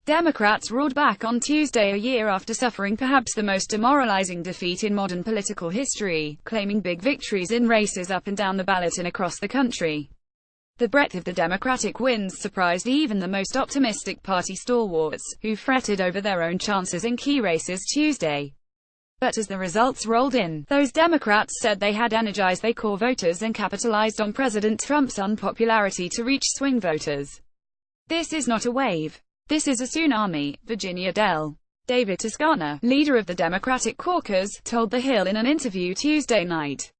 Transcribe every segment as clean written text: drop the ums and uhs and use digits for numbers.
Democrats roared back on Tuesday a year after suffering perhaps the most demoralizing defeat in modern political history, claiming big victories in races up and down the ballot and across the country. The breadth of the Democratic wins surprised even the most optimistic party stalwarts, who fretted over their own chances in key races Tuesday. But as the results rolled in, those Democrats said they had energized their core voters and capitalized on President Trump's unpopularity to reach swing voters. "This is not a wave. This is a tsunami," Virginia Del. David Toscana, leader of the Democratic caucus, told The Hill in an interview Tuesday night.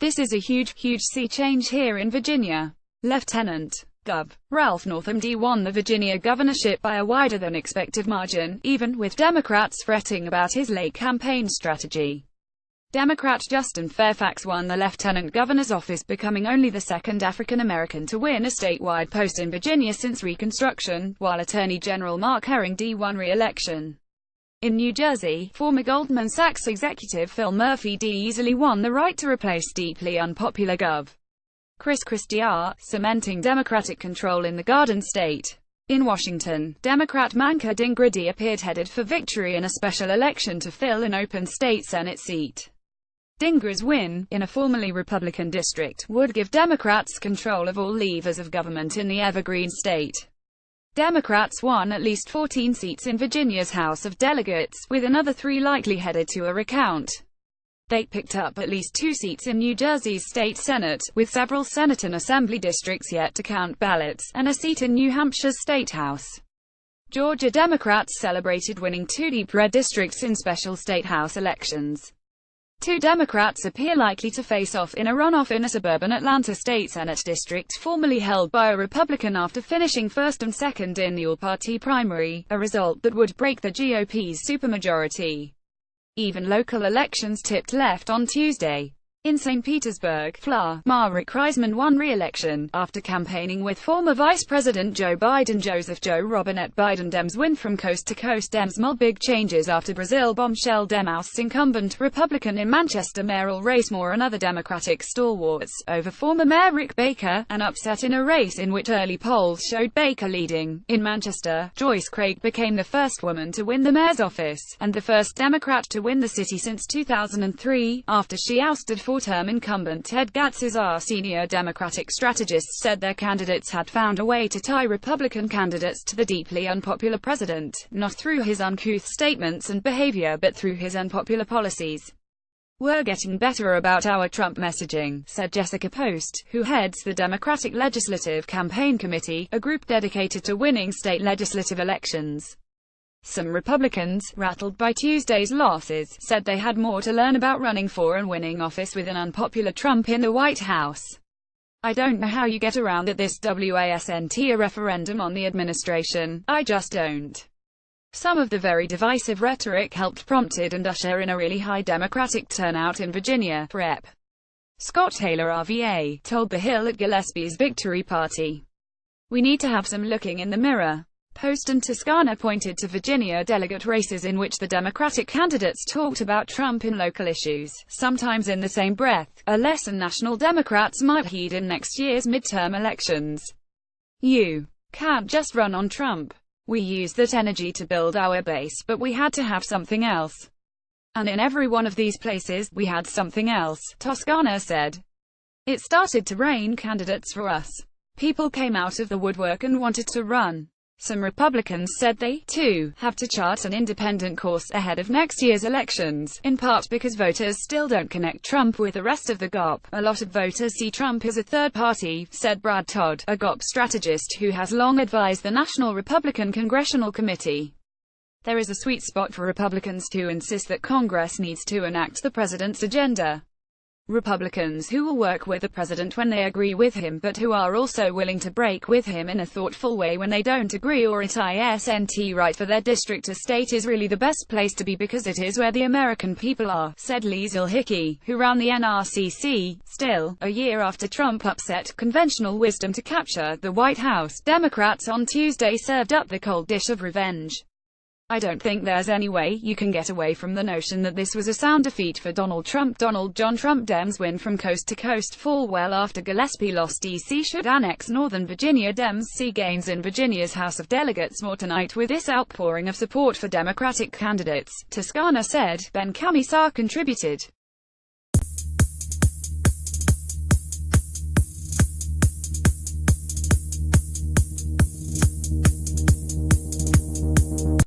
"This is a huge sea change here in Virginia." Lieutenant Gov. Ralph Northam D. won the Virginia governorship by a wider than expected margin, even with Democrats fretting about his late campaign strategy. Democrat Justin Fairfax won the lieutenant governor's office, becoming only the second African American to win a statewide post in Virginia since Reconstruction, while Attorney General Mark Herring D. won re-election. In New Jersey, former Goldman Sachs executive Phil Murphy D. easily won the right to replace deeply unpopular Gov. Chris Christie, cementing Democratic control in the Garden State. In Washington, Democrat Manka Dingrady appeared headed for victory in a special election to fill an open state Senate seat. Dingra's win, in a formerly Republican district, would give Democrats control of all levers of government in the Evergreen state. Democrats won at least 14 seats in Virginia's House of Delegates, with another 3 likely headed to a recount. They picked up at least 2 seats in New Jersey's state Senate, with several Senate and Assembly districts yet to count ballots, and a seat in New Hampshire's State House. Georgia Democrats celebrated winning 2 deep red districts in special state House elections. 2 Democrats appear likely to face off in a runoff in a suburban Atlanta state Senate district formerly held by a Republican after finishing first and second in the all-party primary, a result that would break the GOP's supermajority. Even local elections tipped left on Tuesday. In St. Petersburg, Fla. Marek Kreisman won re-election, after campaigning with former Vice President Joe Biden. Joseph Joe Robinette Biden Dems win from coast to coast. Dems mull big changes after Brazil bombshell. Dem ousts incumbent Republican in Manchester mayoral race. Moore and other Democratic stalwarts, over former Mayor Rick Baker, an upset in a race in which early polls showed Baker leading. In Manchester, Joyce Craig became the first woman to win the mayor's office, and the first Democrat to win the city since 2003, after she ousted four-term incumbent Ted Gats. Our senior Democratic strategists said their candidates had found a way to tie Republican candidates to the deeply unpopular president, not through his uncouth statements and behavior but through his unpopular policies. "We're getting better about our Trump messaging," said Jessica Post, who heads the Democratic Legislative Campaign Committee, a group dedicated to winning state legislative elections. Some Republicans, rattled by Tuesday's losses, said they had more to learn about running for and winning office with an unpopular Trump in the White House. "I don't know how you get around that this wasn't a referendum on the administration, I just don't." Some of the very divisive rhetoric helped prompted and usher in a really high Democratic turnout in Virginia. Rep. Scott Taylor RVA, told The Hill at Gillespie's victory party. "We need to have some looking in the mirror." Post and Toscana pointed to Virginia delegate races in which the Democratic candidates talked about Trump in local issues, sometimes in the same breath, a lesson national Democrats might heed in next year's midterm elections. "You can't just run on Trump. We used that energy to build our base, but we had to have something else. And in every one of these places, we had something else," Toscana said. "It started to rain candidates for us. People came out of the woodwork and wanted to run." Some Republicans said they, too, have to chart an independent course ahead of next year's elections, in part because voters still don't connect Trump with the rest of the GOP. "A lot of voters see Trump as a third party," said Brad Todd, a GOP strategist who has long advised the National Republican Congressional Committee. "There is a sweet spot for Republicans to insist that Congress needs to enact the president's agenda. Republicans who will work with the president when they agree with him but who are also willing to break with him in a thoughtful way when they don't agree, or it isn't right for their district. A state is really the best place to be because it is where the American people are," said Liesl Hickey, who ran the NRCC. Still, a year after Trump upset conventional wisdom to capture the White House, Democrats on Tuesday served up the cold dish of revenge. I don't think there's any way you can get away from the notion that this was a sound defeat for Donald Trump. Donald John Trump Dems win from coast to coast fall well after Gillespie lost. DC should annex Northern Virginia. Dems see gains in Virginia's House of Delegates more tonight with this outpouring of support for Democratic candidates, Toscana said. Ben Camisar contributed.